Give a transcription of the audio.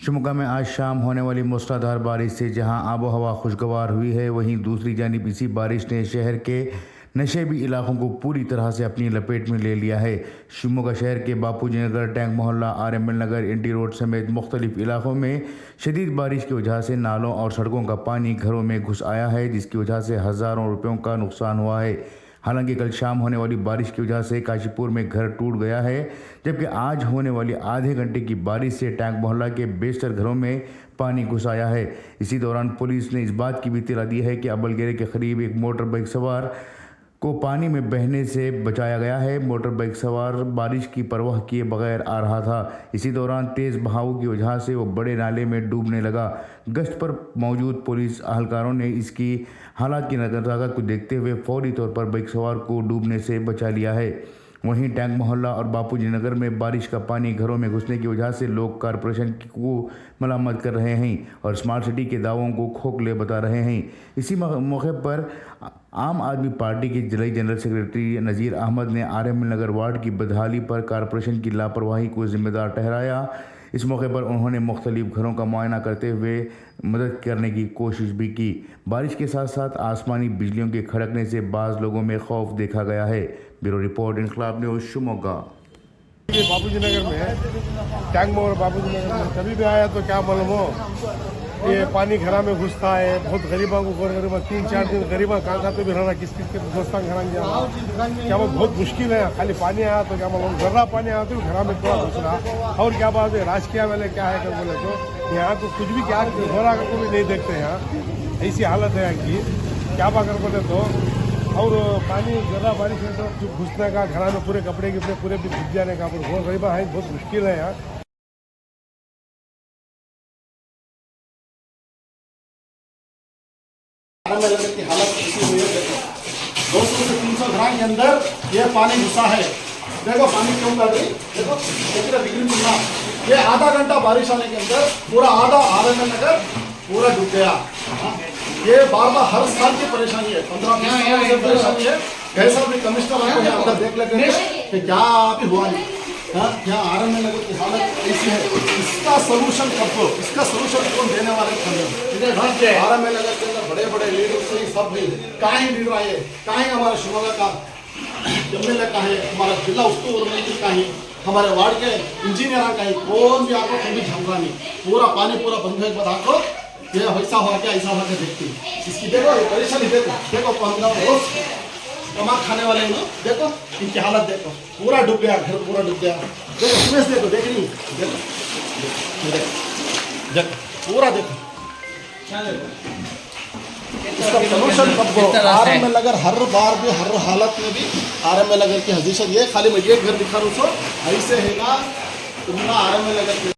शिमोगा में आज शाम होने वाली मूसलाधार बारिश से जहां आबो हवा खुशगवार हुई है, वहीं दूसरी जानिब इसी बारिश ने शहर के नशेबी इलाकों को पूरी तरह से अपनी लपेट में ले लिया है। शिमोगा शहर के बापूजी नगर, टैंक मोहल्ला, RML नगर, इंटी रोड समेत मुख्तलिफ इलाकों में शदीद बारिश की वजह से नालों और सड़कों का पानी घरों में घुस आया है, जिसकी वजह से हज़ारों रुपयों का नुकसान हुआ है। हालांकि कल शाम होने वाली बारिश की वजह से काशीपुर में घर टूट गया है, जबकि आज होने वाली आधे घंटे की बारिश से टैंक मोहल्ला के बेशतर घरों में पानी घुस आया है। इसी दौरान पुलिस ने इस बात की भी इत्तला दी है कि अबलगेरे के करीब एक मोटर बाइक सवार को पानी में बहने से बचाया गया है। मोटर बाइक सवार बारिश की परवाह किए बगैर आ रहा था। इसी दौरान तेज़ बहाव की वजह से वो बड़े नाले में डूबने लगा। गश्त पर मौजूद पुलिस अहलकारों ने इसकी हालात की नज़रदाश्त को देखते हुए फौरी तौर पर बाइक सवार को डूबने से बचा लिया है। वहीं टैंक मोहल्ला और बापूजी नगर में बारिश का पानी घरों में घुसने की वजह से लोग कॉरपोरेशन को मलामत कर रहे हैं और स्मार्ट सिटी के दावों को खोखले बता रहे हैं। इसी मौके पर आम आदमी पार्टी के जिला जनरल सेक्रेटरी नज़ीर अहमद ने RML नगर वार्ड की बदहाली पर कॉरपोरेशन की लापरवाही को जिम्मेदार ठहराया। इस मौके पर उन्होंने मुख्तलिफ घरों का मुआयना करते हुए मदद करने की कोशिश भी की। बारिश के साथ साथ आसमानी बिजलियों के खड़कने से बाज़ लोगों में खौफ देखा गया है। ब्यूरो रिपोर्ट, इनकलाब न्यूज़, शिमोगा। बापूजी नगर में टैंक मोहल्ला बापूजी नगर में कभी भी आया तो क्या मालूम हो, ये पानी घरा में घुसता है। बहुत गरीबों को गरीबा 3-4 दिन गरीबा कहाँ तो भी रहना, किस के दोस्तान घर जाना क्या वो बहुत मुश्किल है। खाली पानी आया तो क्या मालूम, जर्रा पानी आया तो घरा में थोड़ा घुस रहा। और क्या बात है, राजकीय वाले क्या है कर बोले तो यहाँ तो कुछ भी क्या हो रहा को भी नहीं देखते। यहाँ ऐसी हालत है यहाँ की, क्या बात कर बोले तो। और पानी ज़्यादा बारिश है तो घुसने का, घरा में पूरे कपड़े के पूरे भी घुस जाने का बहुत गरीबा है, बहुत मुश्किल है यहाँ। की हालत ऐसी हुई है, 200 से 300 घर के अंदर ये पानी घुसा है। देखो पानी क्यों कर रही, देखो कितना डिग्री मिलना। ये आधा घंटा बारिश आने के अंदर पूरा आधा RML नगर पूरा डूब गया। ये बार बार हर साल की परेशानी है, 15-20 साल से परेशानी है। कैसा भी कमिश्नर आपको यहाँ अंदर देख लेते हैं कि क्या अभी हुआ नहीं। यहाँ RML नगर की हालत ऐसी है, इसका सोल्यूशन कब हो, इसका सोल्यूशन कौन देने वाले RML नगर के अंदर बड़े बड़े लीडर से सब भी कहाँ ही लीडर आए, कहाँ ही हमारे शिमोगा का MLA का है, हमारा जिला उस्तुवारी मंत्री का है, हमारे वार्ड के इंजीनियर का है, कौन भी आपको कभी झमका नहीं। पूरा पानी पूरा बंद है, बता को ये वैसा हुआ क्या, ऐसा हुआ क्या देखती। इसकी देखो परेशानी, देखो 15 रोज कमा खाने वाले हैं, देखो इनकी हालत देखो, पूरा डूब गया, घर पूरा डूब गया। देखो सुबह देखो, देख रही देखो पूरा देखो। इसका सोल्यूशन कब हो? RML नगर हर बार भी हर हालत में भी RML नगर की हकीकत ये खाली मैं ये घर दिखा रहा हूँ, ऐसे है ना तुम्हारा RML नगर